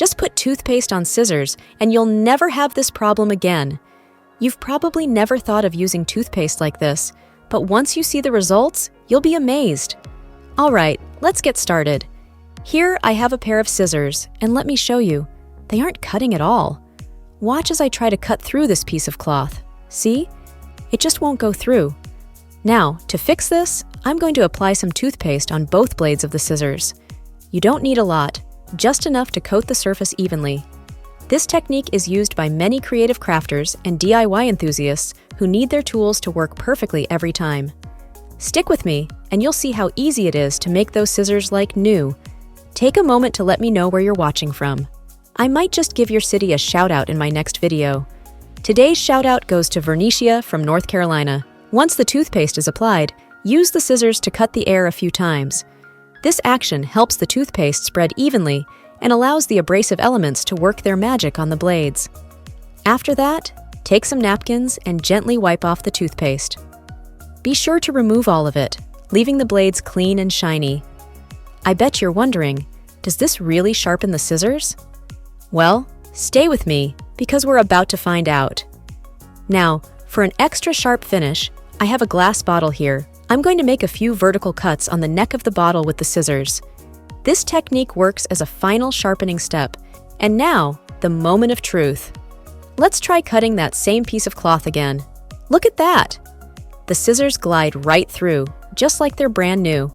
Just put toothpaste on scissors and you'll never have this problem again. You've probably never thought of using toothpaste like this, but once you see the results, you'll be amazed. All right, let's get started. Here I have a pair of scissors, and let me show you. They aren't cutting at all. Watch as I try to cut through this piece of cloth. See? It just won't go through. Now, to fix this, I'm going to apply some toothpaste on both blades of the scissors. You don't need a lot, just enough to coat the surface evenly. This technique is used by many creative crafters and DIY enthusiasts who need their tools to work perfectly every time. Stick with me, and you'll see how easy it is to make those scissors like new. Take a moment to let me know where you're watching from. I might just give your city a shout-out in my next video. Today's shout-out goes to Vernicia from North Carolina. Once the toothpaste is applied, use the scissors to cut the air a few times. This action helps the toothpaste spread evenly and allows the abrasive elements to work their magic on the blades. After that, take some napkins and gently wipe off the toothpaste. Be sure to remove all of it, leaving the blades clean and shiny. I bet you're wondering, does this really sharpen the scissors? Well, stay with me because we're about to find out. Now, for an extra sharp finish, I have a glass bottle here. I'm going to make a few vertical cuts on the neck of the bottle with the scissors. This technique works as a final sharpening step. And now, the moment of truth. Let's try cutting that same piece of cloth again. Look at that! The scissors glide right through, just like they're brand new.